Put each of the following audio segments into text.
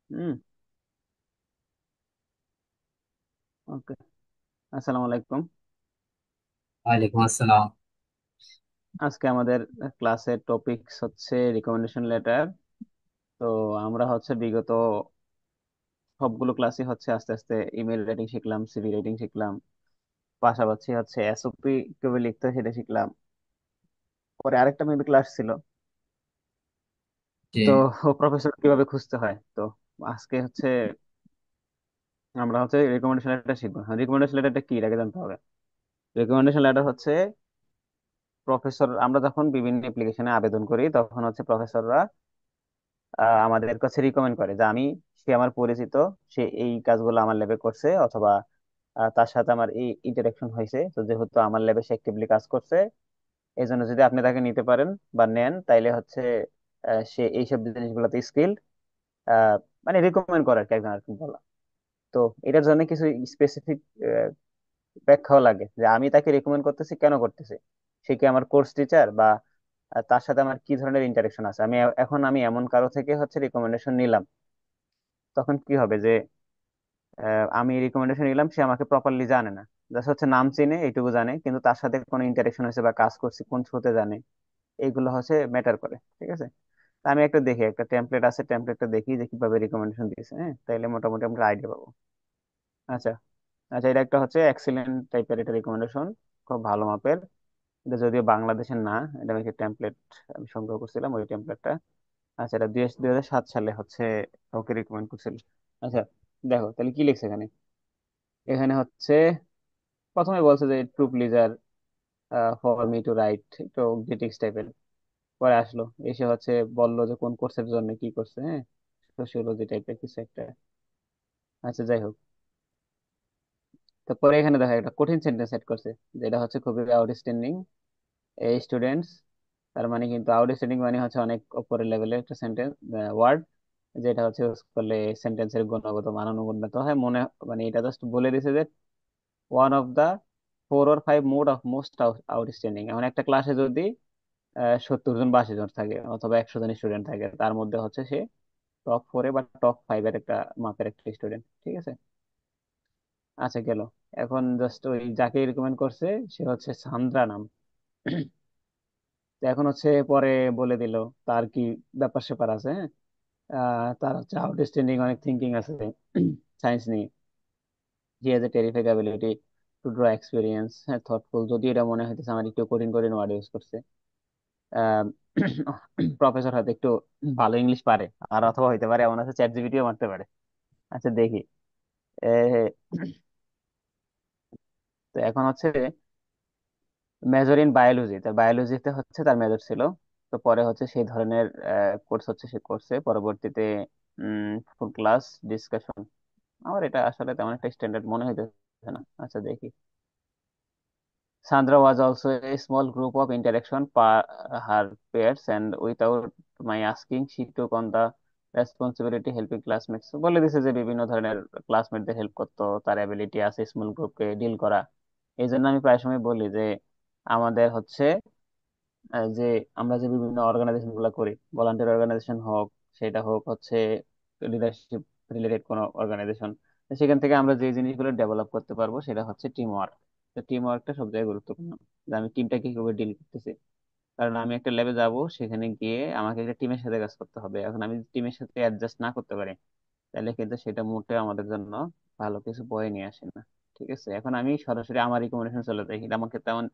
হুম। ওকে। আসসালামু আলাইকুম। ওয়ালাইকুম আসসালাম। আজকে আমাদের ক্লাসের টপিকস হচ্ছে রিকমেন্ডেশন লেটার। তো আমরা হচ্ছে বিগত সবগুলো ক্লাসই হচ্ছে আস্তে আস্তে ইমেল রাইটিং শিখলাম, সিভি রাইটিং শিখলাম, পাশাপাশি হচ্ছে এসওপি কিভাবে লিখতে হয় সেটা শিখলাম। পরে আরেকটা মেবি ক্লাস ছিল, যে তো প্রফেসর কিভাবে খুঁজতে হয়। তো আজকে হচ্ছে আমরা হচ্ছে রিকমেন্ডেশন লেটার শিখবো। রিকমেন্ডেশন লেটারটা কি, এর আগে জানতে হবে। রিকমেন্ডেশন লেটার হচ্ছে প্রফেসর, আমরা যখন বিভিন্ন অ্যাপ্লিকেশনে আবেদন করি তখন হচ্ছে প্রফেসররা আমাদের কাছে রিকমেন্ড করে যে সে আমার পরিচিত, সে এই কাজগুলো আমার ল্যাবে করছে, অথবা তার সাথে আমার এই ইন্টারাকশন হয়েছে, তো যেহেতু আমার ল্যাবে সে অ্যাক্টিভলি কাজ করছে, এই জন্য যদি আপনি তাকে নিতে পারেন বা নেন, তাইলে হচ্ছে সে এইসব জিনিসগুলোতে স্কিল, মানে রিকমেন্ড করে আর কি, একজন আর কি বলা। তো এটার জন্য কিছু স্পেসিফিক ব্যাখ্যাও লাগে যে আমি তাকে রিকমেন্ড করতেছি কেন করতেছি। সে কি আমার কোর্স টিচার, বা তার সাথে আমার কি ধরনের ইন্টারাকশন আছে। আমি এমন কারো থেকে হচ্ছে রিকমেন্ডেশন নিলাম, তখন কি হবে যে আমি রিকমেন্ডেশন নিলাম, সে আমাকে প্রপারলি জানে না, জাস্ট হচ্ছে নাম চিনে, এইটুকু জানে, কিন্তু তার সাথে কোনো ইন্টারাকশন হয়েছে বা কাজ করছি কোন থ্রুতে জানে, এইগুলো হচ্ছে ম্যাটার করে। ঠিক আছে। তা আমি একটা দেখি, একটা টেমপ্লেট আছে, টেমপ্লেটটা দেখি যে কিভাবে রিকমেন্ডেশন দিয়েছে। হ্যাঁ, তাইলে মোটামুটি আমরা আইডিয়া পাবো। আচ্ছা। আচ্ছা, এটা একটা হচ্ছে এক্সিলেন্ট টাইপের একটা রিকমেন্ডেশন, খুব ভালো মাপের। এটা যদিও বাংলাদেশের না, এটা আমি একটা টেমপ্লেট আমি সংগ্রহ করছিলাম, ওই টেমপ্লেটটা। আচ্ছা, এটা 2007 সালে হচ্ছে ওকে রিকমেন্ড করছিল। আচ্ছা, দেখো তাহলে কি লিখছে এখানে। এখানে হচ্ছে প্রথমে বলছে যে true pleasure for me two right, একটু গ্রিটিক্স টাইপের। পরে আসলো, এসে হচ্ছে বললো যে কোন কোর্সের জন্য কি করছে। হ্যাঁ, সোশিওলজি টাইপের কিছু একটা। আচ্ছা, যাই হোক। তারপরে এখানে দেখা একটা কঠিন সেন্টেন্স সেট করছে, যেটা হচ্ছে খুবই আউটস্ট্যান্ডিং এই স্টুডেন্টস। তার মানে কিন্তু আউটস্ট্যান্ডিং মানে হচ্ছে অনেক উপরের লেভেলের একটা সেন্টেন্স, ওয়ার্ড, যেটা হচ্ছে ইউজ করলে সেন্টেন্সের গুণগত মান অনুন্নত হয় মনে। মানে এটা জাস্ট বলে দিছে যে one of the 4 or 5 mode of most outstanding. এমন একটা ক্লাসে যদি 70 জন বা 80 জন থাকে, অথবা 100 জন স্টুডেন্ট থাকে, তার মধ্যে হচ্ছে সে টপ 4-এ বা টপ 5-এর একটা মাপের একটা স্টুডেন্ট। ঠিক আছে। আচ্ছা, গেল। এখন জাস্ট ওই যাকে রিকমেন্ড করছে সে হচ্ছে সান্দ্রা নাম। তো এখন হচ্ছে পরে বলে দিল তার কি ব্যাপার স্যাপার আছে। হ্যাঁ, তার হচ্ছে আউটস্ট্যান্ডিং অনেক থিঙ্কিং আছে সায়েন্স নিয়ে। He has a terrific ability to draw experience, হ্যাঁ, থটফুল। যদি এটা মনে হইতেছে আমার একটু কঠিন কঠিন ওয়ার্ড ইউজ করছে। প্রফেসর হয়তো একটু ভালো ইংলিশ পারে, আর অথবা হইতে পারে এমন আছে চ্যাট জিপিটিও মারতে পারে। আচ্ছা, দেখি। এ, তো এখন হচ্ছে মেজর ইন বায়োলজি, তার বায়োলজিতে হচ্ছে তার মেজর ছিল। তো পরে হচ্ছে সেই ধরনের কোর্স হচ্ছে সে করছে পরবর্তীতে। ফুল ক্লাস ডিসকাশন, আমার এটা আসলে তেমন একটা স্ট্যান্ডার্ড মনে হইতেছে না। আচ্ছা, দেখি। Sandra was also a small group of interaction her peers, and without my asking, she took on the responsibility helping classmates. বলে দিছে যে বিভিন্ন ধরনের ক্লাসমেটদের হেল্প করতো, তার অ্যাবিলিটি আছে স্মল গ্রুপকে ডিল করা। এই জন্য আমি প্রায় সময় বলি যে আমাদের হচ্ছে যে আমরা যে বিভিন্ন অর্গানাইজেশন গুলো করি, ভলান্টিয়ার অর্গানাইজেশন হোক, সেটা হোক হচ্ছে লিডারশিপ রিলেটেড কোনো অর্গানাইজেশন, সেখান থেকে আমরা যে জিনিসগুলো ডেভেলপ করতে পারবো সেটা হচ্ছে টিম ওয়ার্ক। তো টিম ওয়ার্কটা সব জায়গায় গুরুত্বপূর্ণ, যে আমি টিমটাকে কিভাবে ডিল করতেছি। কারণ আমি একটা ল্যাবে যাব, সেখানে গিয়ে আমাকে একটা টিমের সাথে কাজ করতে হবে। এখন আমি টিমের সাথে অ্যাডজাস্ট না করতে পারি, তাহলে কিন্তু সেটা মোটেও আমাদের জন্য ভালো কিছু বয়ে নিয়ে আসে না। ঠিক আছে। এখন আমি সরাসরি আমার রিকমেন্ডেশন চলে যাই, এটা আমাকে তেমন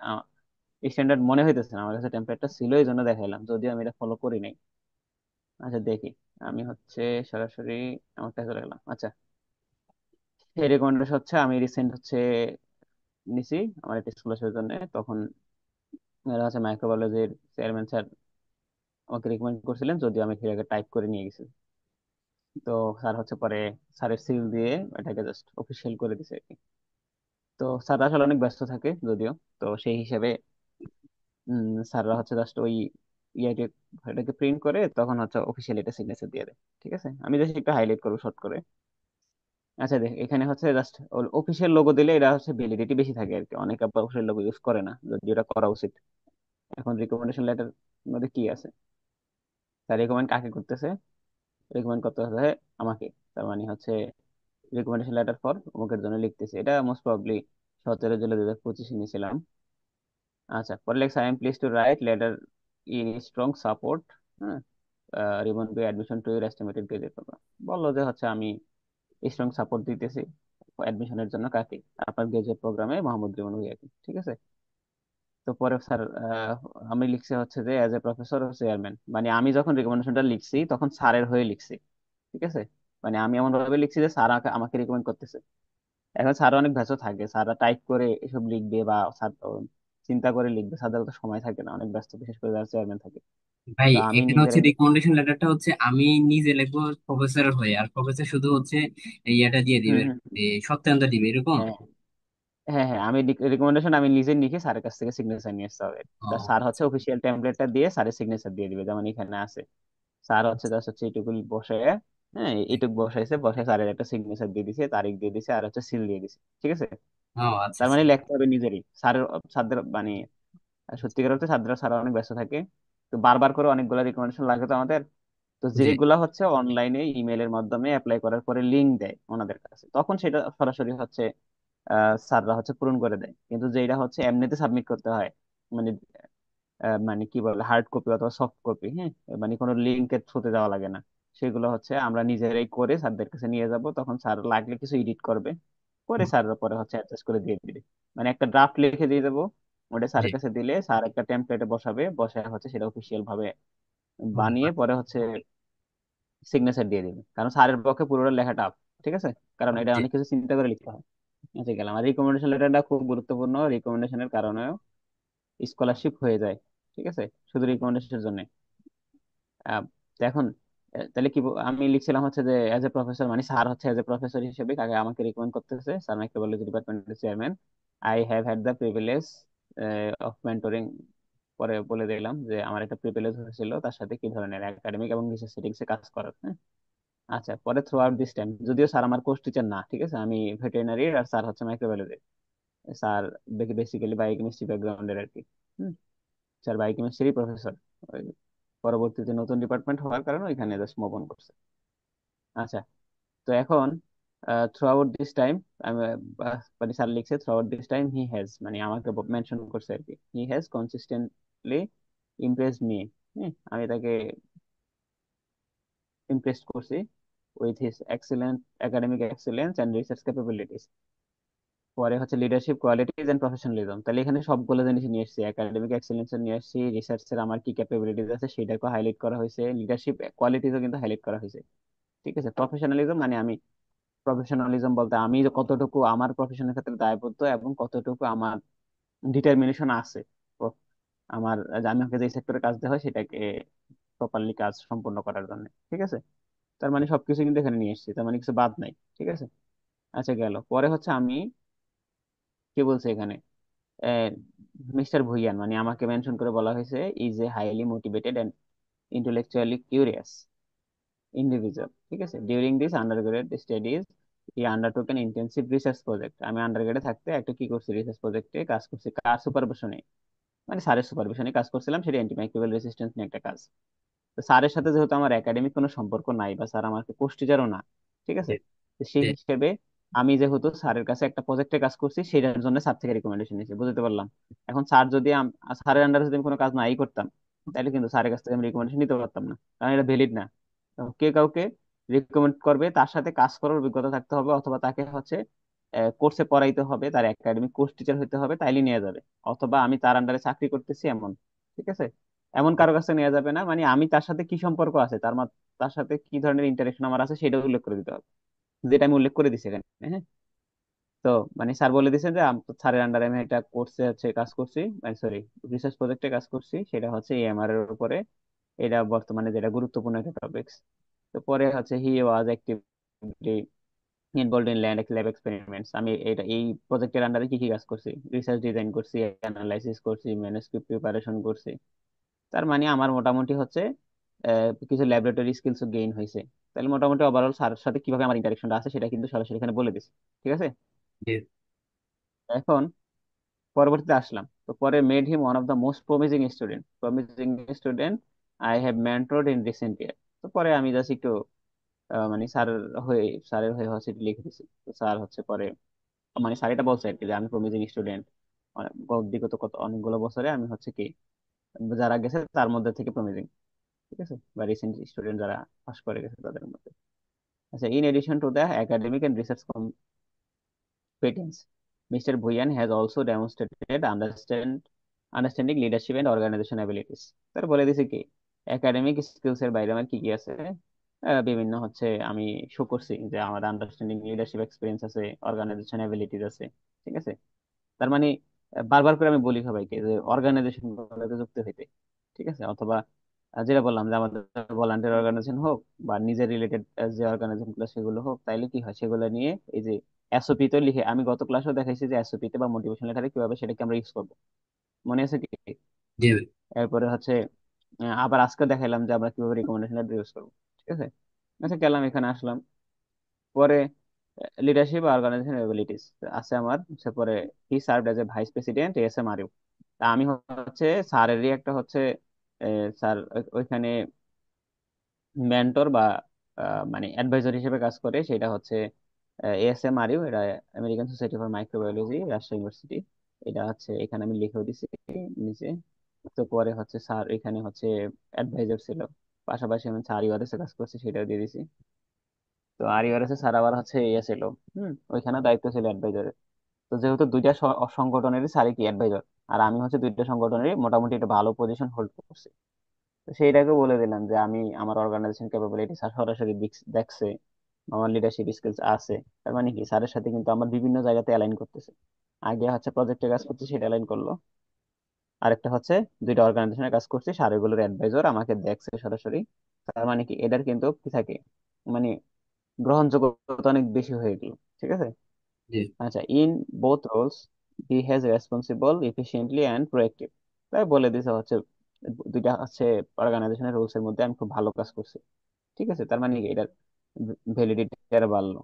স্ট্যান্ডার্ড মনে হইতেছে না। আমার কাছে টেমপ্লেটটা ছিল, এই জন্য দেখাইলাম, যদিও আমি এটা ফলো করি নাই। আচ্ছা, দেখি। আমি হচ্ছে সরাসরি আমারটা চলে গেলাম। আচ্ছা, এই রেকমেন্ডেশন হচ্ছে আমি রিসেন্ট হচ্ছে নিছি আমার একটা স্কলারশিপের জন্য। তখন এরা হচ্ছে মাইক্রোবায়োলজির চেয়ারম্যান স্যার আমাকে রিকমেন্ড করছিলেন, যদিও আমি সেটাকে টাইপ করে নিয়ে গেছি। তো স্যার হচ্ছে পরে স্যারের সিল দিয়ে এটাকে জাস্ট অফিসিয়াল করে দিছে আর কি। তো স্যার আসলে অনেক ব্যস্ত থাকে যদিও, তো সেই হিসেবে স্যাররা হচ্ছে জাস্ট ওই ইয়েটা, এটাকে প্রিন্ট করে তখন হচ্ছে অফিসিয়ালি এটা সিগনেচার দিয়ে দেয়। ঠিক আছে, আমি জাস্ট একটু হাইলাইট করবো শর্ট করে। আচ্ছা, দেখ, এখানে হচ্ছে জাস্ট অফিসিয়াল লোগো দিলে এটা হচ্ছে ভ্যালিডিটি বেশি থাকে আর কি, অনেকে অফিসিয়াল লোগো ইউজ করে না, যদি এটা করা উচিত। এখন রিকমেন্ডেশন লেটার মধ্যে কি আছে, স্যার রিকমেন্ড কাকে করতেছে, রিকমেন্ড করতে হবে আমাকে। তার মানে হচ্ছে রিকমেন্ডেশন লেটার ফর অমুকের জন্য লিখতেছি, এটা মোস্ট প্রবাবলি 17 জুলাই 2025 নিয়েছিলাম। আচ্ছা, পরে লেখছে I am pleased to write letter in strong support, হ্যাঁ, ribbon be admission to your estimated grade. বললো যে হচ্ছে আমি স্ট্রং সাপোর্ট দিতেছি অ্যাডমিশনের জন্য কাকে, আপনার গ্রাজুয়েট প্রোগ্রামে মোহাম্মদ রিমন ভুঁইয়াকে, ঠিক আছে। তো পরে স্যার আমি লিখছি হচ্ছে যে অ্যাজ এ প্রফেসর ও চেয়ারম্যান, মানে আমি যখন রিকমেন্ডেশনটা লিখছি তখন স্যারের হয়ে লিখছি, ঠিক আছে। মানে আমি এমন ভাবে লিখছি যে স্যার আমাকে রিকমেন্ড করতেছে। এখন স্যার অনেক ব্যস্ত থাকে, স্যাররা টাইপ করে এসব লিখবে বা স্যার তো চিন্তা করে লিখবে, স্যারদের তো সময় থাকে না, অনেক ব্যস্ত, বিশেষ করে যারা চেয়ারম্যান থাকে। ভাই, তো আমি এখানে নিজের হচ্ছে রিকমেন্ডেশন লেটারটা হচ্ছে আমি নিজে লিখবো প্রফেসরের হয়ে, আর প্রফেসর শুধু হচ্ছে ইয়েটা দিয়ে হুম দিবে, হুম সত্যায়নটা দিবে এরকম। হ্যাঁ হ্যাঁ হ্যাঁ, আমি রিকমেন্ডেশন আমি নিজে লিখে স্যারের কাছ থেকে সিগনেচার নিয়ে আসতে হবে। ও তা স্যার হচ্ছে আচ্ছা। অফিসিয়াল টেমপ্লেটটা দিয়ে স্যারের সিগনেচার দিয়ে দিবে, যেমন এখানে আছে। স্যার হচ্ছে জাস্ট হচ্ছে এইটুকু বসে, হ্যাঁ এইটুকু বসাইছে, বসে স্যারের একটা সিগনেচার দিয়ে দিছে, তারিখ দিয়ে দিছে, আর হচ্ছে সিল দিয়ে দিছে, ঠিক আছে। ও আচ্ছা তার আচ্ছা। মানে লিখতে হবে নিজেরই স্যারের, স্যারদের মানে সত্যিকার অর্থে ছাত্ররা ছাড়া অনেক ব্যস্ত থাকে। তো বারবার করে অনেকগুলো রিকমেন্ডেশন লাগে তো আমাদের। তো জি। যেগুলা হচ্ছে অনলাইনে ইমেলের মাধ্যমে অ্যাপ্লাই করার পরে লিঙ্ক দেয় ওনাদের কাছে, তখন সেটা সরাসরি হচ্ছে স্যাররা হচ্ছে পূরণ করে দেয়। কিন্তু যেটা হচ্ছে এমনিতে সাবমিট করতে হয়, মানে মানে কি বলে হার্ড কপি অথবা সফট কপি, হ্যাঁ, মানে কোনো লিঙ্কের থ্রুতে যাওয়া লাগে না, সেগুলো হচ্ছে আমরা নিজেরাই করে স্যারদের কাছে নিয়ে যাব, তখন স্যার লাগলে কিছু এডিট করবে, করে হুম, স্যাররা পরে হচ্ছে অ্যাডজাস্ট করে দিয়ে দিবে। মানে একটা ড্রাফট লিখে দিয়ে দেবো, ওটা জি। স্যারের কাছে দিলে স্যার একটা টেমপ্লেটে বসাবে, বসায় হচ্ছে সেটা অফিসিয়াল ভাবে ও, বানিয়ে পরে হচ্ছে সিগনেচার দিয়ে দিবে, কারণ স্যারের পক্ষে পুরোটা লেখা টাফ, ঠিক আছে, কারণ এটা জি। অনেক কিছু চিন্তা করে লিখতে হয়। আচ্ছা, গেলাম। আর রিকমেন্ডেশন লেটারটা খুব গুরুত্বপূর্ণ, রিকমেন্ডেশনের কারণেও স্কলারশিপ হয়ে যায়, ঠিক আছে, শুধু রিকমেন্ডেশনের জন্য। তো এখন তাহলে কি আমি লিখছিলাম হচ্ছে যে এজ এ প্রফেসর, মানে স্যার হচ্ছে এজ এ প্রফেসর হিসেবে কাকে আমাকে রিকমেন্ড করতেছে, স্যার মাইক্রোবায়োলজি ডিপার্টমেন্টের chairman. I have had the privilege of mentoring. পরে বলে দিলাম যে আমার একটা প্রিভিলেজ হয়েছিল তার সাথে কি ধরনের একাডেমিক এবং রিসার্চ সেটিংস এ কাজ করার, হ্যাঁ। আচ্ছা, পরে থ্রু আউট দিস টাইম, যদিও স্যার আমার কোর্স টিচার না, ঠিক আছে, আমি ভেটেরিনারি আর স্যার হচ্ছে মাইক্রোবায়োলজি। স্যার বেসিক্যালি বায়োকেমিস্ট্রি ব্যাকগ্রাউন্ডের আর কি। হুম, স্যার বায়োকেমিস্ট্রি প্রফেসর, পরবর্তীতে নতুন ডিপার্টমেন্ট হওয়ার কারণে ওইখানে জাস্ট মুভ অন করছে। আচ্ছা, তো এখন থ্রু আউট দিস টাইম, আমি মানে স্যার লিখছে through out this time he has, মানে আমাকে মেনশন করছে আর কি, he has consistently impressed me. হ্যাঁ, আমি তাকে ইমপ্রেস করছি with his excellent academic excellence and research capabilities. পরে হচ্ছে লিডারশিপ কোয়ালিটিজ এন্ড প্রফেশনালিজম, তাহলে এখানে সবগুলো জিনিস নিয়ে এসেছি, একাডেমিক এক্সেলেন্স নিয়ে এসেছি, রিসার্চের আমার কি ক্যাপাবিলিটিস আছে সেটাকে হাইলাইট করা হয়েছে, লিডারশিপ কোয়ালিটিজও কিন্তু হাইলাইট করা হয়েছে, ঠিক আছে। প্রফেশনালিজম মানে আমি, প্রফেশনালিজম বলতে আমি যে কতটুকু আমার প্রফেশনের ক্ষেত্রে দায়বদ্ধ এবং কতটুকু আমার ডিটারমিনেশন আছে, আমার যে আমাকে যে সেক্টরে কাজ দেওয়া হয় সেটাকে প্রপারলি কাজ সম্পূর্ণ করার জন্য, ঠিক আছে। তার মানে সবকিছু কিন্তু এখানে নিয়ে এসেছি, তার মানে কিছু বাদ নাই, ঠিক আছে। আচ্ছা, গেল। পরে হচ্ছে আমি কি বলছি এখানে, মিস্টার ভুইয়ান, মানে আমাকে মেনশন করে বলা হয়েছে is a highly motivated and intellectually curious individual, ঠিক আছে। During this undergrad studies E আন্ডারটুক an intensive research project, আমি আন্ডারগ্রেডে থাকতে একটা কি করছি, রিসার্চ প্রজেক্টে কাজ করছি, কার সুপারভিশনে, মানে স্যারের সুপারভিশনে কাজ করছিলাম, সেটা অ্যান্টিমাইক্রোবিয়াল রেসিস্টেন্স নিয়ে একটা কাজ। তো স্যারের সাথে যেহেতু আমার একাডেমিক কোনো সম্পর্ক নাই বা স্যার আমাকে কোর্স টিচারও না, ঠিক আছে, জি। তো সেই জি। হিসেবে আমি যেহেতু স্যারের কাছে একটা প্রজেক্টে কাজ করছি সেটার জন্য স্যার থেকে রিকমেন্ডেশন নিয়েছি, বুঝতে পারলাম। এখন স্যার যদি স্যারের আন্ডারে যদি আমি কোনো কাজ নাই করতাম, তাহলে কিন্তু স্যারের কাছ থেকে আমি রিকমেন্ডেশন নিতে পারতাম না, কারণ এটা ভ্যালিড না। তো কে কাউকে রিকমেন্ড করবে তার সাথে কাজ করার অভিজ্ঞতা থাকতে হবে, অথবা তাকে হচ্ছে কোর্সে পড়াইতে হবে, তার একাডেমিক কোর্স টিচার হতে হবে, তাইলে নিয়ে যাবে। অথবা আমি তার আন্ডারে চাকরি করতেছি এমন, ঠিক আছে, এমন কারো কাছে নেওয়া যাবে না, মানে আমি তার সাথে কি সম্পর্ক আছে, তার সাথে কি ধরনের ইন্টারেকশন আমার আছে সেটা উল্লেখ করে দিতে হবে, যেটা আমি উল্লেখ করে দিছি এখানে, হ্যাঁ। তো মানে স্যার বলে দিয়েছেন যে স্যারের আন্ডারে আমি একটা কোর্সে হচ্ছে কাজ করছি, মানে সরি, রিসার্চ প্রজেক্টে কাজ করছি, সেটা হচ্ছে এএমআর এর উপরে, এটা বর্তমানে যেটা গুরুত্বপূর্ণ একটা টপিকস। তো পরে হচ্ছে he was actively involve in land lab experiments, আমি এটা এই প্রজেক্টের আন্ডারে কি কি কাজ করছি, রিসার্চ ডিজাইন করছি, অ্যানালাইসিস করছি, ম্যানুস্ক্রিপ্ট প্রিপারেশন করছি। তার মানে আমার মোটামুটি হচ্ছে কিছু ল্যাবরেটরি স্কিলস গেইন হয়েছে। তাহলে মোটামুটি ওভারঅল স্যারের সাথে কিভাবে আমার ইন্টারেকশনটা আছে সেটা কিন্তু সরাসরি এখানে বলে দিছি, ঠিক আছে। জি। এখন পরবর্তীতে আসলাম, তো পরে made him one of the most promising student I have mentored in recent year. তো পরে আমি জাস্ট একটু মানে হয়ে স্যারের হয়ে হচ্ছে লিখে দিছি। তো স্যার হচ্ছে পরে, মানে স্যার এটা বলছে আর কি যে আমি প্রমিজিং স্টুডেন্ট, বিগত কত অনেকগুলো বছরে আমি হচ্ছে কি যারা গেছে তার মধ্যে থেকে প্রমিজিং, ঠিক আছে, বা রিসেন্ট স্টুডেন্ট যারা পাস করে গেছে তাদের মধ্যে। আচ্ছা, in addition to the academic and research competence, Mr. Bhuyan has also demonstrated understanding leadership and organization abilities. তার বলে দিছে কি একাডেমিক স্কিলস এর বাইরে আমার কি কি আছে। বিভিন্ন হচ্ছে আমি শো করছি যে আমার আন্ডারস্ট্যান্ডিং লিডারশিপ এক্সপিরিয়েন্স আছে, অর্গানাইজেশন অ্যাবিলিটিস আছে, ঠিক আছে। তার মানে বারবার করে আমি বলি সবাইকে যে অর্গানাইজেশন গুলোতে যুক্ত হইতে, ঠিক আছে, অথবা যেটা বললাম যে আমাদের ভলান্টিয়ার অর্গানাইজেশন হোক বা নিজের রিলেটেড যে অর্গানাইজেশন গুলো সেগুলো হোক, তাইলে কি হয় সেগুলো নিয়ে এই যে এসওপি তো লিখে, আমি গত ক্লাসেও দেখাইছি যে এসওপি তে বা মোটিভেশন লেটারে কিভাবে সেটাকে আমরা ইউজ করবো, মনে আছে কি? জি এরপরে হচ্ছে আবার আজকে দেখাইলাম যে আমরা কিভাবে রিকমেন্ডেশন লেটার ইউজ করবো, ঠিক আছে। আচ্ছা, গেলাম এখানে আসলাম পরে লিডারশিপ অর্গানাইজেশন এবিলিটিস আছে আমার হচ্ছে পরে। He served as a vice president ASMRU. তা আমি হচ্ছে স্যারেরই একটা হচ্ছে স্যার ওইখানে মেন্টর বা মানে অ্যাডভাইজার হিসেবে কাজ করে, সেটা হচ্ছে এএসএমআরইউ, এটা American society for microbiology, Rajshahi university. এটা হচ্ছে এখানে আমি লিখেও দিছি নিচে। তো পরে হচ্ছে স্যার এখানে হচ্ছে অ্যাডভাইজার ছিল, পাশাপাশি আমি স্যার ইউআরএস এ কাজ করছি সেটাও দিয়ে দিছি। তো আর ইউআরএস এ স্যার আবার হচ্ছে ইয়ে ছিল, ওইখানে দায়িত্ব ছিল অ্যাডভাইজারের। তো যেহেতু দুইটা সংগঠনেরই স্যারই কি অ্যাডভাইজার, আর আমি হচ্ছে দুইটা সংগঠনেরই মোটামুটি একটা ভালো পজিশন হোল্ড করছি। তো সেইটাকে বলে দিলাম যে আমি আমার অর্গানাইজেশন ক্যাপাবিলিটি স্যার সরাসরি দেখছে, আমার লিডারশিপ স্কিলস আছে। তার মানে কি স্যারের সাথে কিন্তু আমার বিভিন্ন জায়গাতে অ্যালাইন করতেছে। আগে হচ্ছে প্রজেক্টে কাজ করছি সেটা অ্যালাইন করলো, আরেকটা হচ্ছে দুইটা অর্গানাইজেশনের কাজ করছি, স্যার এগুলোর অ্যাডভাইজার আমাকে দেখছে সরাসরি। তার মানে কি এটার কিন্তু কি থাকে, মানে গ্রহণযোগ্যতা অনেক বেশি হয়ে গেল, ঠিক আছে। জি আচ্ছা, in both roles he has responsible efficiently and proactive. তাই বলে দিছে হচ্ছে দুইটা হচ্ছে অর্গানাইজেশনের রুলস এর মধ্যে আমি খুব ভালো কাজ করছি, ঠিক আছে। তার মানে কি এটার ভ্যালিডিটি আরো বাড়লো,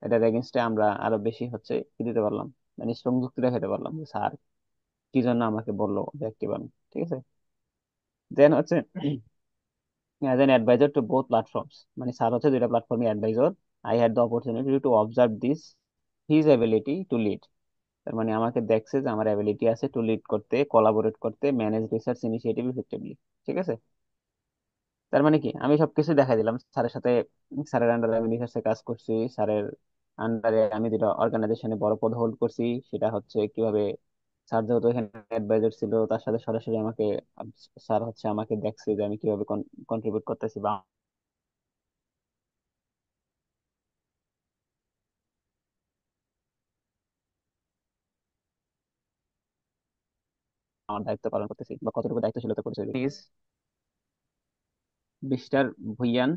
এটার এগেনস্টে আমরা আরো বেশি হচ্ছে কি দিতে পারলাম, মানে স্ট্রং যুক্তি দেখাতে পারলাম যে স্যার কি জন্য আমাকে বললো অবজেক্টিভ আমি, ঠিক আছে। দেন হচ্ছে as an advisor to both platforms, মানে স্যার হচ্ছে দুইটা প্ল্যাটফর্মে advisor. I had the opportunity to observe this his ability to lead. তার মানে আমাকে দেখছে যে আমার অ্যাবিলিটি আছে টু লিড করতে, কোলাবোরেট করতে, ম্যানেজ রিসার্চ ইনিশিয়েটিভ ইফেক্টিভলি, ঠিক আছে। তার মানে কি আমি সবকিছু দেখাই দিলাম স্যারের সাথে, স্যারের আন্ডারে আমি রিসার্চে কাজ করছি, স্যারের আন্ডারে আমি যেটা অর্গানাইজেশনে বড় পদ হোল্ড করছি সেটা হচ্ছে কিভাবে, স্যার যেহেতু এখানে অ্যাডভাইজার ছিল তার সাথে সরাসরি আমাকে স্যার হচ্ছে আমাকে দেখছে যে আমি কিভাবে কন্ট্রিবিউট করতেছি বা আমার দায়িত্ব পালন করতেছি বা কতটুকু দায়িত্বশীলতা করছি। প্লিজ মিস্টার ভুইয়ান,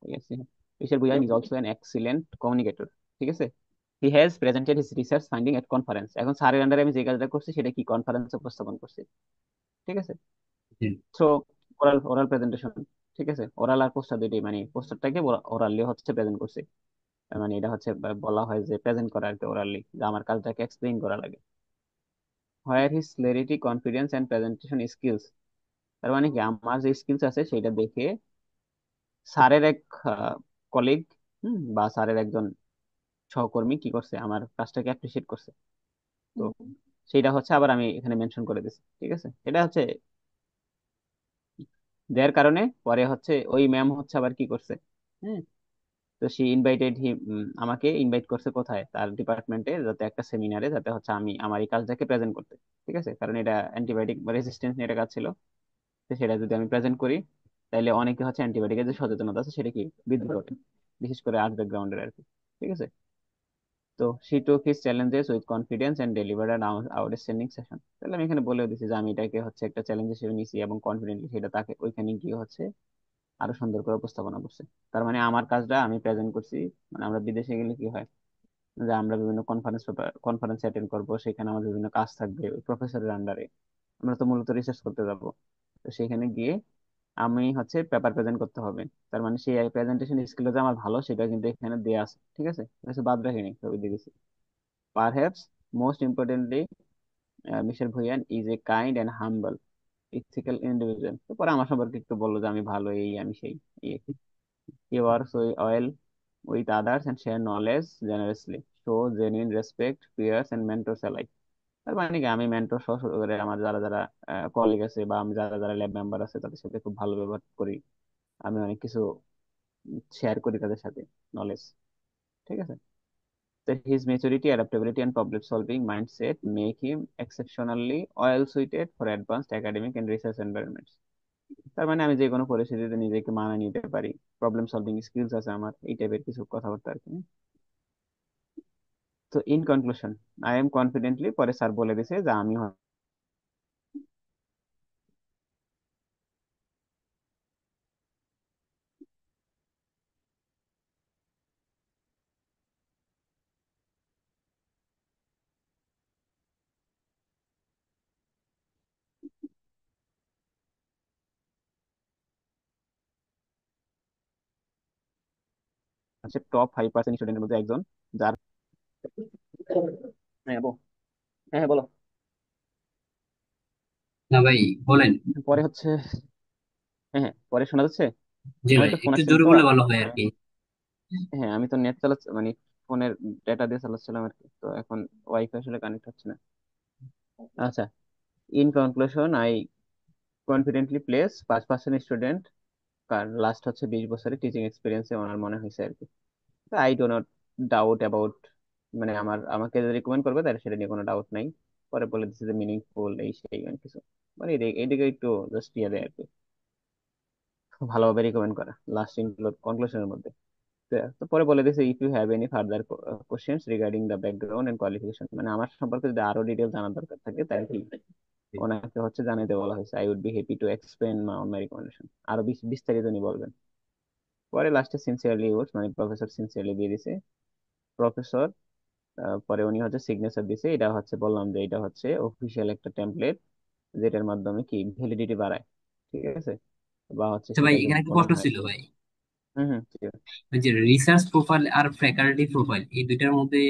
ঠিক আছে, mister Bhuiyan is also an excellent communicator, ঠিক আছে। He has presented his research finding at conference. এখন স্যারের আন্ডারে আমি যে কাজটা করছি সেটা কি কনফারেন্সে উপস্থাপন করছি, ঠিক আছে। জি সো ওরাল ওরাল প্রেজেন্টেশন, ঠিক আছে, ওরাল আর পোস্টার দুইটাই, মানে পোস্টারটাকে ওরালি হচ্ছে প্রেজেন্ট করছি। মানে এটা হচ্ছে বলা হয় যে প্রেজেন্ট করা আর কি ওরালি, যে আমার কাজটাকে এক্সপ্লেইন করা লাগে। Where his clarity confidence and presentation skills. তার মানে কি আমার যে স্কিলস আছে সেটা দেখে স্যারের এক কলিগ বা স্যারের একজন সহকর্মী কি করছে আমার কাজটাকে অ্যাপ্রিসিয়েট করছে। তো সেইটা হচ্ছে আবার আমি এখানে মেনশন করে দিচ্ছি, ঠিক আছে। এটা হচ্ছে দেওয়ার কারণে পরে হচ্ছে ওই ম্যাম হচ্ছে আবার কি করছে, হ্যাঁ, তো সে ইনভাইটেড আমাকে ইনভাইট করছে কোথায়, তার ডিপার্টমেন্টে, যাতে একটা সেমিনারে, যাতে হচ্ছে আমি আমার এই কাজটাকে প্রেজেন্ট করতে, ঠিক আছে, কারণ এটা অ্যান্টিবায়োটিক রেজিস্ট্যান্স নিয়ে একটা কাজ ছিল। তো সেটা যদি আমি প্রেজেন্ট করি তাহলে অনেকে হচ্ছে অ্যান্টিবায়োটিকের যে সচেতনতা আছে সেটা কি বৃদ্ধি করে, বিশেষ করে আর্ট ব্যাকগ্রাউন্ডের আর কি, ঠিক আছে। তো she took his challenges with confidence and delivered an outstanding session। তাহলে আমি এখানে বলে দিচ্ছি যে আমি এটাকে হচ্ছে একটা চ্যালেঞ্জ হিসেবে নিছি এবং কনফিডেন্টলি সেটা তাকে ওইখানে গিয়ে হচ্ছে আরো সুন্দর করে উপস্থাপনা করছে। তার মানে আমার কাজটা আমি প্রেজেন্ট করছি। মানে আমরা বিদেশে গেলে কি হয় যে আমরা বিভিন্ন কনফারেন্স অ্যাটেন্ড করবো, সেখানে আমার বিভিন্ন কাজ থাকবে ওই প্রফেসরের আন্ডারে, আমরা তো মূলত রিসার্চ করতে যাব। তো সেখানে গিয়ে আমি হচ্ছে পেপার প্রেজেন্ট করতে হবে। তার মানে সেই প্রেজেন্টেশন স্কিলটা যে আমার ভালো সেটা কিন্তু এখানে দেয়া আছে, ঠিক আছে, কিছু বাদ রাখিনি, সবই দেখেছি। Perhaps most importantly, mister Bhuiyan is a kind and humble ethical individual. তো পরে আমার সম্পর্কে একটু বললো যে আমি ভালো, এই আমি সেই, এই আর কি। He works well with others and share knowledge generously. Show genuine respect, peers and mentors alike. তার মানে কি, আমি মেন্টর সহ শুরু করে আমার যারা যারা কলিগ আছে বা আমি যারা যারা ল্যাব মেম্বার আছে তাদের সাথে খুব ভালো ব্যবহার করি। আমি অনেক কিছু শেয়ার করি তাদের সাথে, নলেজ। ঠিক আছে। So his maturity, adaptability, and problem-solving mindset make him exceptionally well-suited for advanced academic and research environments. তার মানে আমি যে কোনো পরিস্থিতিতে নিজেকে মানিয়ে নিতে পারি, প্রবলেম সলভিং স্কিলস আছে আমার, এই টাইপের কিছু কথাবার্তা আর কি। তো in conclusion, I am confidently, পরে স্যার বলে দিছে যে আমি হচ্ছে টপ 5% স্টুডেন্টের মধ্যে একজন, যার হ্যাঁ হ্যাঁ বলো। না ভাই, বলেন। পরে হচ্ছে, হ্যাঁ হ্যাঁ পরে শোনা যাচ্ছে। জি আমার ভাই, একটা ফোন একটু আসছিল জোরে তো। বলে ভালো হয় আর আমি কি। হ্যাঁ আমি তো নেট চালাচ্ছি, মানে ফোনের ডেটা দিয়ে চালাচ্ছিলাম আর কি, তো এখন ওয়াইফাই আসলে কানেক্ট হচ্ছে না। আচ্ছা, in conclusion, I confidently place 5% student, কারণ লাস্ট হচ্ছে 20 বছরের টিচিং এক্সপিরিয়েন্সে ওনার মনে হয়েছে আর কি। I do not doubt about, মানে আমাকে যদি রিকমেন্ড করবে তাহলে সেটা নিয়ে কোনো ডাউট নাই। পরে বলে দিচ্ছে যে মিনিংফুল এই সেই মানে কিছু, মানে এইদিকে একটু জাস্ট ইয়ে দেয় আর কি, ভালোভাবে রিকমেন্ড করা লাস্ট কনক্লুশনের মধ্যে। তো পরে বলে দিয়েছে, if you have any further questions regarding the background and qualification, মানে আমার সম্পর্কে যদি আরো ডিটেল জানার দরকার থাকে তাহলে ওনাকে হচ্ছে জানাতে বলা হয়েছে। I would be happy to explain on my recommendation, আরো বিস্তারিত উনি বলবেন। পরে লাস্টে সিনসিয়ারলি ইউজ, মানে প্রফেসর সিনসিয়ারলি দিয়ে দিছে। প্রফেসর, পরে উনি হচ্ছে সিগনেচার দিছে। এটা হচ্ছে বললাম যে এটা হচ্ছে অফিসিয়াল একটা টেমপ্লেট, যেটার মাধ্যমে কি ভ্যালিডিটি বাড়ায়। ঠিক আছে, বা হচ্ছে আচ্ছা ভাই, সেটাকে এখানে একটা বলা প্রশ্ন হয়। ছিল ভাই। হম হম ঠিক আছে। ওই যে রিসার্চ প্রোফাইল আর ফ্যাকাল্টি প্রোফাইল, এই দুইটার মধ্যে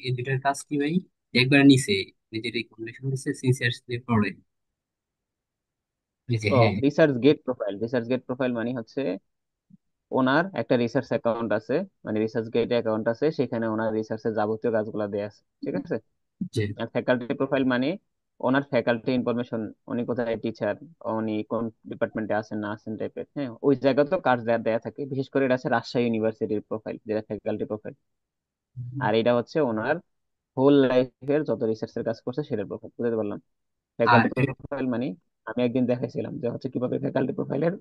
এই দুইটার কাজ কি ভাই? একবার নিচে নিজের রিকমেন্ডেশন দিচ্ছে সিনসিয়াসলি পড়ে, এই যে ও, হ্যাঁ। রিসার্চ গেট প্রোফাইল মানে হচ্ছে ওনার একটা রিসার্চ অ্যাকাউন্ট আছে, মানে রিসার্চ গেট অ্যাকাউন্ট আছে, সেখানে ওনার রিসার্চের যাবতীয় কাজগুলো দেয়া আছে। ঠিক আছে। যে আর ফ্যাকাল্টি প্রোফাইল মানে ওনার ফ্যাকাল্টি ইনফরমেশন, উনি কোথায় টিচার, উনি কোন ডিপার্টমেন্টে আছেন না আছেন টাইপের, হ্যাঁ ওই জায়গা তো কাজ দেয়া দেয়া থাকে। বিশেষ করে এটা আছে রাজশাহী ইউনিভার্সিটির প্রোফাইল, যেটা ফ্যাকাল্টি প্রোফাইল। আর এটা হচ্ছে ওনার হোল লাইফের যত রিসার্চের কাজ করছে সেটার প্রোফাইল, বুঝতে পারলাম। আর ফ্যাকাল্টি প্রোফাইল মানে আমি একদিন দেখাইছিলাম যে হচ্ছে কিভাবে ফ্যাকাল্টি প্রোফাইলের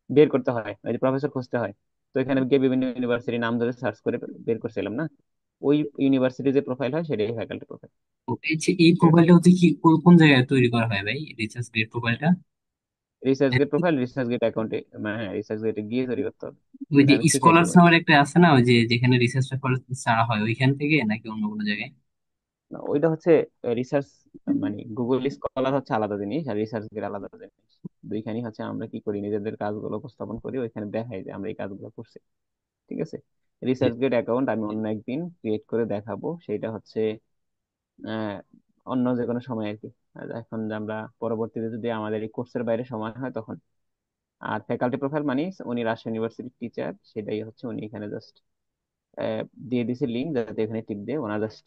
বের করতে হয়, ওই যে প্রফেসর খুঁজতে হয়। তো এখানে গিয়ে বিভিন্ন ইউনিভার্সিটি নাম ধরে সার্চ করে বের করছিলাম না, ওই ইউনিভার্সিটি যে প্রোফাইল হয় সেটাই ফ্যাকাল্টি প্রোফাইল। এই ঠিক আছে। প্রোফাইলটা হচ্ছে কি কোন জায়গায় তৈরি করা হয় ভাই, রিসার্চ গ্রেড প্রোফাইলটা? রিসার্চ গেট অ্যাকাউন্টে, মানে হ্যাঁ রিসার্চ গেটে গিয়ে তৈরি করতে হবে। ওই এটা যে আমি শিখাই স্কলার দেবো। নামের একটা আছে না, ওই যে যেখানে রিসার্চ পেপার ছাড়া হয়, ওইখান থেকে নাকি অন্য কোনো জায়গায়? না, ওইটা হচ্ছে রিসার্চ, মানে গুগল স্কলার হচ্ছে আলাদা জিনিস আর রিসার্চ গেট আলাদা জিনিস। দুইখানি হচ্ছে আমরা কি করি, নিজেদের কাজগুলো উপস্থাপন করি, ওইখানে দেখাই যে আমরা এই কাজগুলো করছি। ঠিক আছে। যে রিসার্চ গেট অ্যাকাউন্ট আমি অন্য একদিন ক্রিয়েট করে দেখাবো, সেটা হচ্ছে আহ, অন্য যে কোনো সময় আর কি। আর এখন যে আমরা পরবর্তীতে যদি আমাদের এই কোর্সের বাইরে সময় হয় তখন। আর ফ্যাকাল্টি প্রোফাইল মানে উনি রাজশাহী ইউনিভার্সিটির টিচার, সেটাই হচ্ছে উনি এখানে জাস্ট দিয়ে দিছে লিঙ্ক, যাতে এখানে টিপ দিয়ে ওনার জাস্ট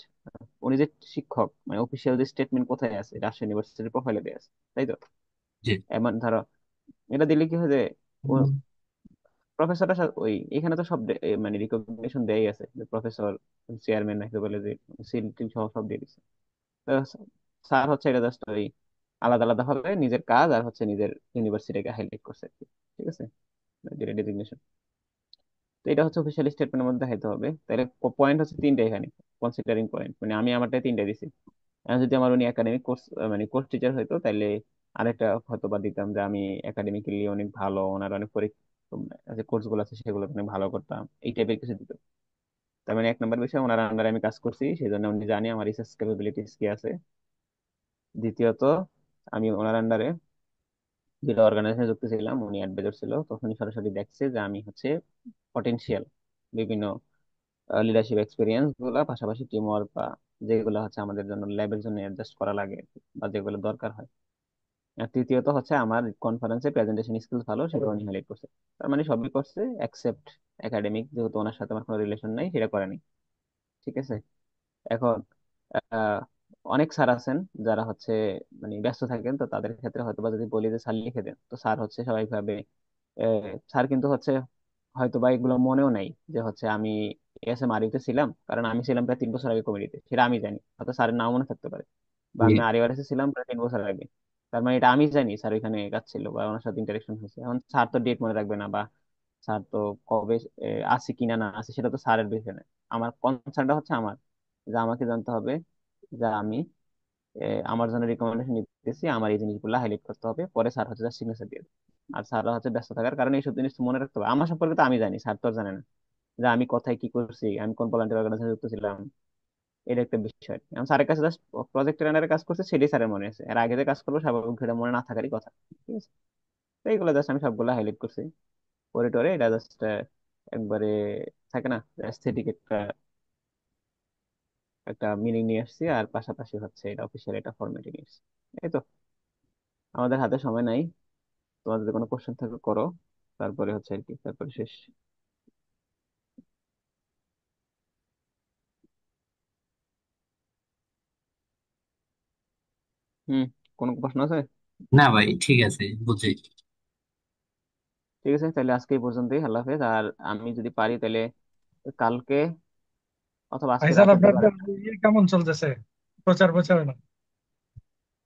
উনি যে শিক্ষক, মানে অফিসিয়াল যে স্টেটমেন্ট কোথায় আছে, রাজশাহী ইউনিভার্সিটির প্রোফাইলে দেওয়া আছে, তাই তো। যে এমন ধরো, এটা দিলে কি হয় যে প্রফেসরটা ওই এখানে তো সব মানে রিকগনিশন দেয়াই আছে, যে প্রফেসর, চেয়ারম্যান নাকি বলে যে সিল টিল সহ সব দিয়ে দিচ্ছে। তো স্যার হচ্ছে এটা জাস্ট ওই আলাদা আলাদা ভাবে নিজের কাজ আর হচ্ছে নিজের ইউনিভার্সিটিকে হাইলাইট করছে আর কি। ঠিক আছে, যেটা ডেজিগনেশন। তো এটা হচ্ছে অফিসিয়াল স্টেটমেন্টের মধ্যে দেখাইতে হবে। তাহলে পয়েন্ট হচ্ছে তিনটা এখানে, কনসিডারিং পয়েন্ট, মানে আমি আমারটাই তিনটা দিছি। আর যদি আমার উনি একাডেমিক কোর্স, মানে কোর্স টিচার হইতো তাহলে আরেকটা হয়তো বা দিতাম, যে আমি একাডেমিক্যালি অনেক ভালো, ওনার অনেক পরীক্ষা যে কোর্স গুলো আছে সেগুলো অনেক ভালো করতাম, এই টাইপের কিছু দিত। তার মানে 1 নম্বর বিষয়, ওনার আন্ডারে আমি কাজ করছি সেই জন্য উনি জানি আমার রিসার্চ ক্যাপাবিলিটিস কি আছে। দ্বিতীয়ত, আমি ওনার আন্ডারে যেটা অর্গানাইজেশনে যুক্ত ছিলাম, উনি অ্যাডভাইজার ছিল, তখনই সরাসরি দেখছে যে আমি হচ্ছে পটেনশিয়াল বিভিন্ন লিডারশিপ এক্সপিরিয়েন্স গুলা, পাশাপাশি টিম ওয়ার্ক বা যেগুলো হচ্ছে আমাদের জন্য ল্যাবের জন্য অ্যাডজাস্ট করা লাগে আর কি, বা যেগুলো দরকার হয়, আর তৃতীয়ত হচ্ছে আমার কনফারেন্সে প্রেজেন্টেশন স্কিল ভালো, সেটাও উনি হাইলাইট করছে। তার মানে সবই করছে এক্সেপ্ট একাডেমিক, যেহেতু ওনার সাথে আমার কোনো রিলেশন নাই, সেটা করেনি। ঠিক আছে। এখন আহ, অনেক স্যার আছেন যারা হচ্ছে মানে ব্যস্ত থাকেন, তো তাদের ক্ষেত্রে হয়তো বা যদি বলি যে স্যার লিখে দেন, তো স্যার হচ্ছে স্বাভাবিকভাবে স্যার কিন্তু হচ্ছে হয়তো বা এগুলো মনেও নাই যে হচ্ছে আমি এস এম আরিতে ছিলাম, কারণ আমি ছিলাম প্রায় 3 বছর আগে কমিটিতে, সেটা আমি জানি, হয়তো স্যারের নাও মনে থাকতে পারে। বা জি। আমি আরিওয়ারেসে ছিলাম প্রায় 3 বছর আগে, তার মানে এটা আমি জানি স্যার ওইখানে কাজ ছিল বা ওনার সাথে ইন্টারেকশন হয়েছে। এখন স্যার তো ডেট মনে রাখবে না, বা স্যার তো কবে আসে কিনা না আসে সেটা তো স্যারের বিষয় না। আমার কনসার্নটা হচ্ছে আমার, যে আমাকে জানতে হবে যে আমি আমার জন্য রিকমেন্ডেশন নিতেছি, আমার এই জিনিসগুলো হাইলাইট করতে হবে, পরে স্যার হচ্ছে সিগনেচার দিয়ে দেবে। আর স্যাররা হচ্ছে ব্যস্ত থাকার কারণে এইসব জিনিস তো মনে রাখতে হবে। আমার সম্পর্কে তো আমি জানি, স্যার তো আর জানে না যে আমি কোথায় কি করছি, আমি কোন ভলান্টিয়ার অর্গানাইজেশনে যুক্ত ছিলাম। এটা একটা বিষয়। আমি স্যারের কাছে জাস্ট প্রজেক্টের আন্ডারে কাজ করছে, সেটাই স্যারের মনে আছে, এর আগে যে কাজ করবো স্বাভাবিক সেটা মনে না থাকারই কথা। ঠিক আছে। তো এইগুলো জাস্ট আমি সবগুলো হাইলাইট করছি পরে টরে, এটা জাস্ট একবারে থাকে না, এস্থেটিক একটা একটা মিনিং নিয়ে আসছি, আর পাশাপাশি হচ্ছে এটা অফিসিয়াল এটা ফরম্যাটে নিয়ে আসছি। এই তো, আমাদের হাতে সময় নাই। তোমার যদি কোনো কোশ্চেন থাকে করো, তারপরে হচ্ছে আর কি, তারপরে শেষ। হুম, কোনো প্রশ্ন আছে? না ভাই, ঠিক আছে, বুঝছি। ঠিক আছে, তাহলে আজকে এই পর্যন্তই, আল্লাহ হাফেজ। আর আমি যদি পারি তাহলে কালকে অথবা আজকে ভাইজান, রাতের দিকে আপনাদের আরেকটা। ইয়ে কেমন চলতেছে? প্রচার প্রচারণা?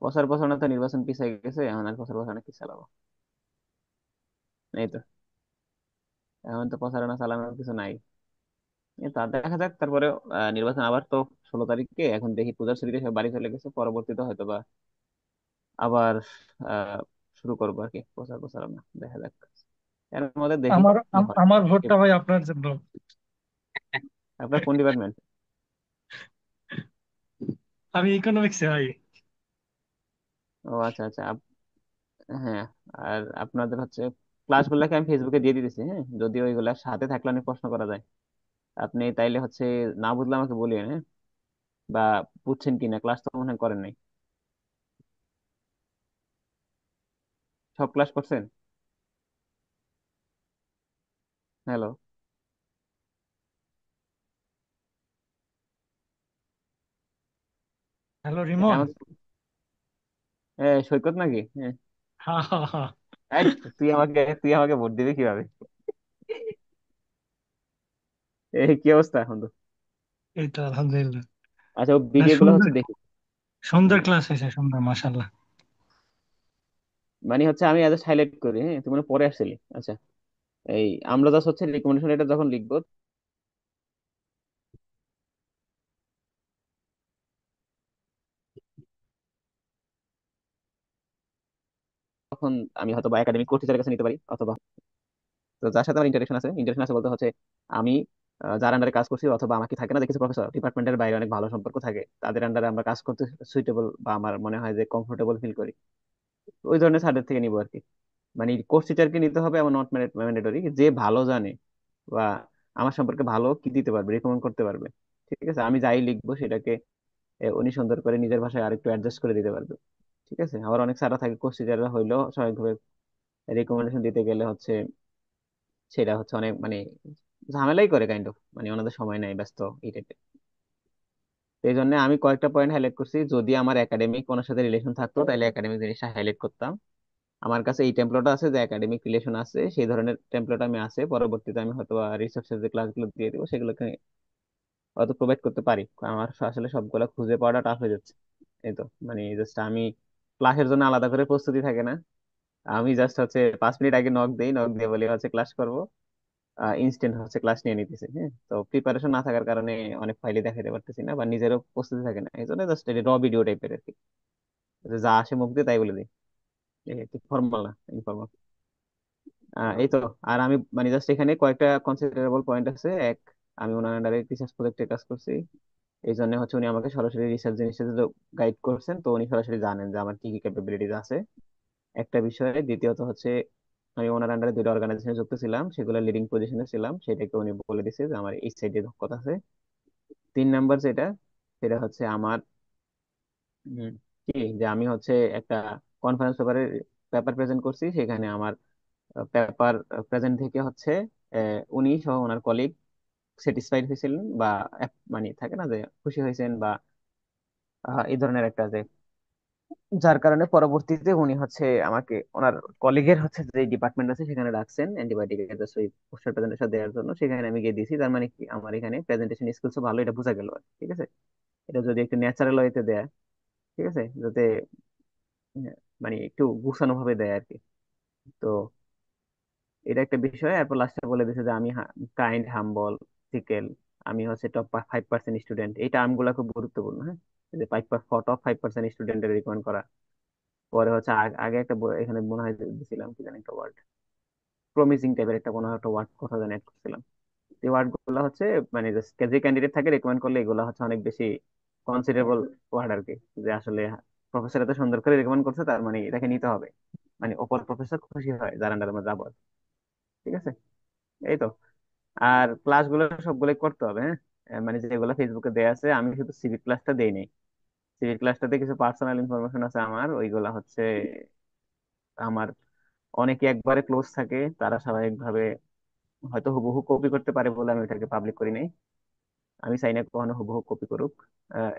প্রচার প্রচারণা তো নির্বাচন পিছিয়ে গেছে, এখন আর প্রচার প্রচারণা কি চালাবো? এই তো, এখন তো প্রচারণা চালানোর কিছু নাই। এই তা দেখা যাক তারপরে। নির্বাচন আবার তো 16 তারিখে, এখন দেখি পূজার ছুটিতে সব বাড়ি চলে গেছে, পরবর্তীতে হয়তো বা আবার আহ শুরু করবো আর কি প্রচার প্রচারণা, দেখা যাক। এর মধ্যে দেখি কি হয়। আমার ভোটটা ভাই আপনার জন্য। আপনার কোন ডিপার্টমেন্ট? আমি ইকোনমিক্সে ভাই। ও আচ্ছা আচ্ছা, হ্যাঁ। আর আপনাদের হচ্ছে ক্লাসগুলোকে আমি ফেসবুকে দিয়ে দিতেছি, হ্যাঁ, যদি ওইগুলা সাথে থাকলে অনেক প্রশ্ন করা যায়। আপনি তাইলে হচ্ছে না বুঝলে আমাকে বলিয়েন, হ্যাঁ। বা বুঝছেন কিনা, ক্লাস তো মনে হয় করেন নাই। সব ক্লাস করছেন? হ্যালো। হ্যালো রিমন। কেমন? সৈকত নাকি? হ্যাঁ। হা হা হা। এই, তুই আমাকে ভোট দিবি কিভাবে? এই কি অবস্থা এখন তো? এই তো আলহামদুলিল্লাহ। আচ্ছা, ও না, ভিডিও গুলো সুন্দর হচ্ছে দেখি। সুন্দর হুম, ক্লাস হয়েছে, সুন্দর, মাশাল্লাহ। মানে হচ্ছে আমি জাস্ট হাইলাইট করি, হ্যাঁ, তুমি মানে পরে আসছিলি। আচ্ছা, এই আমরা জাস্ট হচ্ছে রিকমেন্ডেশন লেটার যখন লিখবো, তখন আমি হয়তো বা একাডেমিক কোর্স টিচারের কাছে নিতে পারি, অথবা তো যার সাথে আমার ইন্টারেকশন আছে বলতে হচ্ছে আমি যার আন্ডারে কাজ করছি, অথবা আমাকে থাকে না যে কিছু প্রফেসর ডিপার্টমেন্টের বাইরে অনেক ভালো সম্পর্ক থাকে, তাদের আন্ডারে আমরা কাজ করতে সুইটেবল বা আমার মনে হয় যে কমফোর্টেবল ফিল করি, ওই ধরনের স্যারদের থেকে নিবো আর কি। মানে কোর্স টিচারকে নিতে হবে এমন নট ম্যান্ডেটরি, যে ভালো জানে বা আমার সম্পর্কে ভালো কি দিতে পারবে, রেকমেন্ড করতে পারবে। ঠিক আছে, আমি যাই লিখবো সেটাকে উনি সুন্দর করে নিজের ভাষায় আরেকটু অ্যাডজাস্ট করে দিতে পারবে। ঠিক আছে। আবার অনেক স্যাররা থাকে, কোর্স টিচাররা হইলেও স্বাভাবিকভাবে রেকমেন্ডেশন দিতে গেলে হচ্ছে সেটা হচ্ছে অনেক মানে ঝামেলাই করে কাইন্ড অফ, মানে ওনাদের সময় নাই, ব্যস্ত এই টাইপের। এই জন্য আমি কয়েকটা পয়েন্ট হাইলাইট করছি, যদি আমার একাডেমিক ওনার সাথে রিলেশন থাকতো তাহলে একাডেমিক জিনিসটা হাইলাইট করতাম। আমার কাছে এই টেমপ্লেট আছে যে একাডেমিক রিলেশন আছে, সেই ধরনের টেমপ্লেট আমি আছে, পরবর্তীতে আমি হয়তো রিসার্চের যে ক্লাসগুলো দিয়ে দেবো সেগুলোকে হয়তো প্রোভাইড করতে পারি। আমার আসলে সবগুলো খুঁজে পাওয়াটা টাফ হয়ে যাচ্ছে। এই তো, মানে জাস্ট আমি ক্লাসের জন্য আলাদা করে প্রস্তুতি থাকে না, আমি জাস্ট হচ্ছে 5 মিনিট আগে নক দিয়ে বলি হচ্ছে ক্লাস করবো, ইনস্ট্যান্ট হচ্ছে ক্লাস নিয়ে নিতেছে, হ্যাঁ। তো প্রিপারেশন না থাকার কারণে অনেক ফাইলে দেখাতে পারতেছি না, বা নিজেরও প্রস্তুতি থাকে না, এই জন্য জাস্ট র ভিডিও টাইপের আর কি, যে যা আসে মুখ দিয়ে তাই বলে দিই। ফর্মাল না, ইনফর্মাল। এই তো। আর আমি মানে জাস্ট এখানে কয়েকটা কনসিডারেবল পয়েন্ট আছে। এক, আমি ওনার আন্ডারে রিসার্চ প্রজেক্টে কাজ করছি, এই জন্য হচ্ছে উনি আমাকে সরাসরি রিসার্চ জিনিসটা গাইড করছেন, তো উনি সরাসরি জানেন যে আমার কি কি ক্যাপাবিলিটিস আছে, একটা বিষয়ে। দ্বিতীয়ত হচ্ছে আমি ওনার আন্ডারে 2টা অর্গানাইজেশনে যুক্ত ছিলাম, সেগুলো লিডিং পজিশনে ছিলাম, সেটাকে উনি বলে দিছে যে আমার এই সাইডে দক্ষতা আছে। 3 নাম্বার যেটা, সেটা হচ্ছে আমার উম, কি, যে আমি হচ্ছে একটা কনফারেন্স পেপার প্রেজেন্ট করছি, সেখানে আমার পেপার প্রেজেন্ট থেকে হচ্ছে উনি সহ ওনার কলিগ স্যাটিসফাইড হয়েছিলেন, বা মানে থাকে না যে খুশি হয়েছেন, বা এই ধরনের একটা যে, যার কারণে পরবর্তীতে উনি হচ্ছে আমাকে ওনার কলিগের হচ্ছে যে ডিপার্টমেন্ট আছে সেখানে রাখছেন অ্যান্টিবায়োটিক এর ওই পোস্টার প্রেজেন্টেশন দেওয়ার জন্য। সেখানে আমি গিয়ে দিয়েছি, তার মানে কি আমার এখানে প্রেজেন্টেশন স্কিলস ভালো, এটা বোঝা গেল আর কি। ঠিক আছে, এটা যদি একটু ন্যাচারাল ওয়েতে দেয়, ঠিক আছে, যাতে উম, মানে একটু গুছানো ভাবে দেয় আর কি। তো এটা একটা বিষয়। এরপর লাস্টে বলে দিয়েছে যে আমি কাইন্ড, হাম্বল, থিকেল, আমি হচ্ছে টপ 5% স্টুডেন্ট। এই টার্ম গুলা খুব গুরুত্বপূর্ণ, হ্যাঁ। এই যে টপ 5% স্টুডেন্টের রিকমেন্ড করা। পরে হচ্ছে আগে একটা এখানে মনে হয় দিছিলাম কি জানি একটা ওয়ার্ড, প্রমিজিং টাইপের একটা কোনো একটা ওয়ার্ড কথা জানি add করছিলাম। এই ওয়ার্ড গুলো হচ্ছে মানে যে ক্যান্ডিডেট থাকে রেকমেন্ড করলে এগুলো হচ্ছে অনেক বেশি কনসিডারেবল ওয়ার্ড আর কি। যে আসলে প্রফেসর এত সুন্দর করে রেকমেন্ড করছে, তার মানে এটাকে নিতে হবে, মানে অপর প্রফেসর খুশি হয় যার আন্ডারে আমরা যাবো। ঠিক আছে, এই তো। আর ক্লাসগুলো সবগুলোই করতে হবে, হ্যাঁ। মানে যেগুলো ফেসবুকে দেয়া আছে, আমি শুধু সিভিক ক্লাসটা দেই নাই। সিভিক ক্লাসটাতে কিছু পার্সোনাল ইনফরমেশন আছে আমার, ওইগুলা হচ্ছে আমার অনেকে একবারে ক্লোজ থাকে, তারা স্বাভাবিকভাবে হয়তো হুবহু কপি করতে পারে বলে আমি ওটাকে পাবলিক করি নাই। আমি চাই না কখনো হুবহু কপি করুক।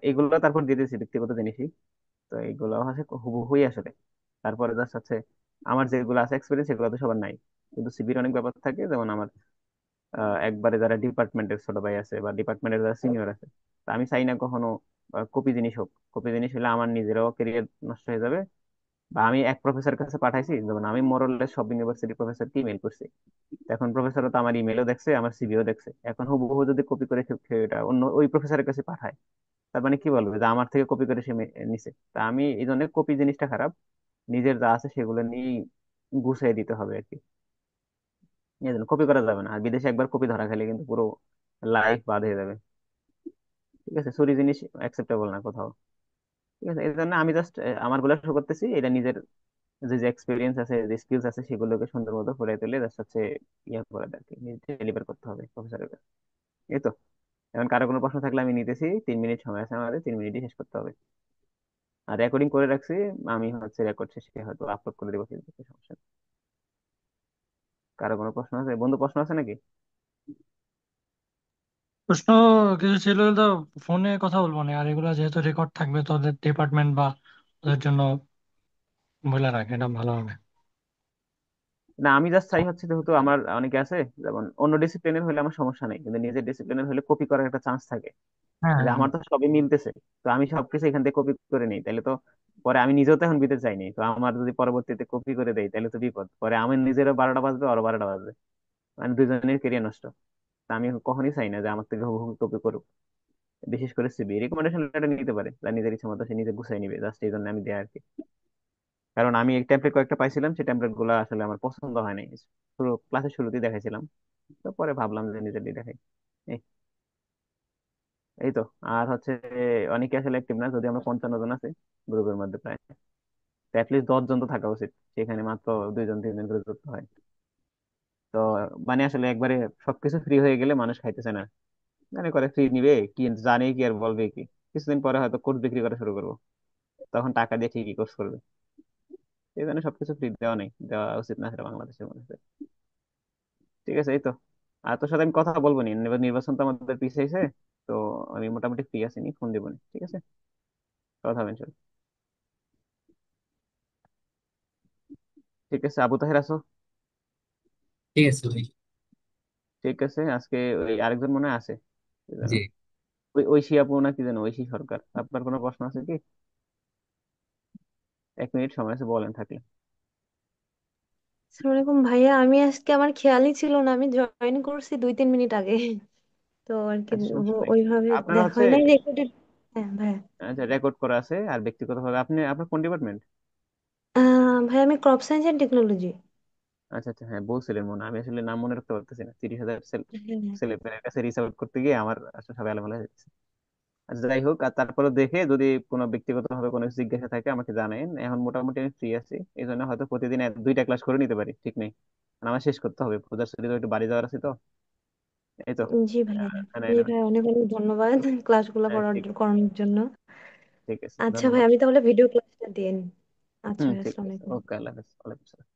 এইগুলো তারপর দিয়ে দিয়েছি ব্যক্তিগত জিনিসই। তো এইগুলো হচ্ছে হুবহুই আসলে। তারপরে জাস্ট হচ্ছে আমার যেগুলো আছে এক্সপিরিয়েন্স, সেগুলো তো সবার নাই। কিন্তু সিভির অনেক ব্যাপার থাকে, যেমন আমার একবারে যারা ডিপার্টমেন্টের ছোট ভাই আছে বা ডিপার্টমেন্টের যারা সিনিয়র আছে, তা আমি চাই না কখনো কপি জিনিস হোক। কপি জিনিস হলে আমার নিজেরও ক্যারিয়ার নষ্ট হয়ে যাবে। বা আমি এক প্রফেসর কাছে পাঠাইছি, যেমন আমি মোরলেস সব ইউনিভার্সিটি প্রফেসরকে ইমেল করছি। এখন প্রফেসরও তো আমার ইমেলও দেখছে, আমার সিভিও দেখছে। এখন হুবহু যদি কপি করে এটা অন্য ওই প্রফেসরের কাছে পাঠায়, তার মানে কি বলবে যে আমার থেকে কপি করে সে নিছে। তা আমি এই জন্য কপি জিনিসটা খারাপ, নিজের যা আছে সেগুলো নিয়ে গুছিয়ে দিতে হবে আর কি। এই জন্য কপি করা যাবে না। আর বিদেশে একবার কপি ধরা খেলে কিন্তু পুরো লাইফ বাদ হয়ে যাবে। ঠিক আছে, চুরি জিনিস অ্যাকসেপ্টেবল না কোথাও। ঠিক আছে, এই জন্য আমি জাস্ট আমার গুলো শুরু করতেছি, এটা নিজের যে যে এক্সপিরিয়েন্স আছে, যে স্কিলস আছে, সেগুলোকে সুন্দর মতো ফুটিয়ে তুলে জাস্ট হচ্ছে ইয়ে করে আর কি, ডেলিভার করতে হবে প্রফেসরের কাছে। এই তো। এখন কারো কোনো প্রশ্ন থাকলে আমি নিতেছি, 3 মিনিট সময় আছে আমাদের, 3 মিনিটই শেষ করতে হবে। আর রেকর্ডিং করে রাখছি, আমি হচ্ছে রেকর্ড শেষে হয়তো আপলোড করে দেবো ফেসবুকে, সমস্যা নেই। কারো কোনো প্রশ্ন আছে বন্ধু, প্রশ্ন আছে নাকি? প্রশ্ন কিছু ছিল তো, ফোনে কথা বলবো না, আর এগুলো যেহেতু রেকর্ড থাকবে তোদের ডিপার্টমেন্ট বা ওদের জন্য বলে রাখ, এটা ভালো হবে। না, আমি জাস্ট চাই হচ্ছে, যেহেতু আমার অনেকে আছে, যেমন অন্য ডিসিপ্লিনের হলে আমার সমস্যা নেই, কিন্তু নিজের ডিসিপ্লিনের হলে কপি করার একটা চান্স থাকে। হ্যাঁ যে হ্যাঁ। আমার তো সবই মিলতেছে, তো আমি সবকিছু এখান থেকে কপি করে নিই, তাহলে তো পরে আমি নিজেও তো এখন দিতে চাইনি। তো আমার যদি পরবর্তীতে কপি করে দেয় তাহলে তো বিপদ, পরে আমি নিজেরও 12টা বাজবে, আরো 12টা বাজবে, মানে দুজনের কেরিয়ার নষ্ট। তা আমি কখনই চাই না যে আমার থেকে হুবহু কপি করুক। বিশেষ করে সিবি রিকমেন্ডেশন লেটার নিতে পারে, তার নিজের ইচ্ছা মতো সে নিজে গুছিয়ে নিবে, জাস্ট এই জন্য আমি দেয় আর কি। কারণ আমি এই টেমপ্লেট কয়েকটা পাইছিলাম, সেই টেমপ্লেট গুলো আসলে আমার পছন্দ হয় নাই। পুরো ক্লাসের শুরুতেই দেখাইছিলাম, তো পরে ভাবলাম যে নিজের দিয়ে দেখাই। এই এই তো। আর হচ্ছে অনেকে আসলে অ্যাক্টিভ না, যদি আমরা 55 জন আছে গ্রুপের মধ্যে প্রায়, অ্যাটলিস্ট 10 জন তো থাকা উচিত। সেখানে মাত্র 2 জন 3 জন করে যুক্ত হয়। তো মানে আসলে একবারে সবকিছু ফ্রি হয়ে গেলে মানুষ খাইতেছে না। মানে করে ফ্রি নিবে কি, জানে কি আর বলবে কি। কিছুদিন পরে হয়তো কোর্স বিক্রি করা শুরু করবো, তখন টাকা দিয়ে ঠিকই কোর্স করবে। এই জন্য সবকিছু ফ্রি দেওয়া নেই, দেওয়া উচিত না সেটা বাংলাদেশের মধ্যে। ঠিক আছে, এই তো। আর তোর সাথে আমি কথা বলবো নি, নির্বাচন তো আমাদের পিছিয়েছে। তো আমি মোটামুটি ফ্রি আছি, নি ফোন দিব নি, ঠিক আছে? কথা হবে ইনশাল্লাহ। ঠিক আছে, আবু তাহের আছো? ঠিক আছে ভাই। ঠিক আছে, আজকে ওই আরেকজন মনে হয় আছে, কি যেন, জি। ঐশী আপু না কি যেন, ঐশী সরকার। আপনার কোনো প্রশ্ন আছে কি? 1 মিনিট সময় আছে, বলেন থাকলে। আসসালামু আলাইকুম ভাইয়া, আমি আজকে আমার খেয়ালই ছিল না, আমি জয়েন করছি 2-3 মিনিট আগে। তো আর কি আচ্ছা, সমস্যা নেই। ওইভাবে আপনার দেখা হচ্ছে হয় নাই, রেকর্ডেড। হ্যাঁ ভাইয়া। আচ্ছা, রেকর্ড করা আছে। আর ব্যক্তিগতভাবে আপনি, আপনার কোন ডিপার্টমেন্ট? ভাইয়া আমি ক্রপ সায়েন্স এন্ড টেকনোলজি। আচ্ছা আচ্ছা, হ্যাঁ বলছিলেন মনে হয়। আমি আসলে নাম মনে রাখতে পারতেছি না, 30,000 হ্যাঁ। ছেলেপেলের কাছে রিচ আউট করতে গিয়ে আমার আসলে সবাই আলাদা হয়ে যাচ্ছে। আচ্ছা, যাই হোক। আর তারপরে দেখে যদি কোনো ব্যক্তিগত ভাবে কোনো কিছু জিজ্ঞাসা থাকে আমাকে জানাবেন। এখন মোটামুটি আমি ফ্রি আছি, এই জন্য হয়তো প্রতিদিন 2টা ক্লাস করে নিতে পারি, ঠিক নেই। কারণ আমার শেষ করতে হবে, পূজার ছুটি তো একটু বাড়ি যাওয়ার আছে তো। এই তো। জি ভাইয়া। নাই জি না। ভাইয়া, অনেক অনেক ধন্যবাদ ক্লাসগুলো হ্যাঁ, ঠিক আছে। করানোর জন্য। ঠিক আছে, আচ্ছা ভাই, ধন্যবাদ। আমি তাহলে ভিডিও ক্লাসটা দিন। আচ্ছা হুম, ভাই, ঠিক আসসালামু আছে, আলাইকুম। ওকে, আল্লাহ হাফেজ, ওয়ালাইকুম আসসালাম।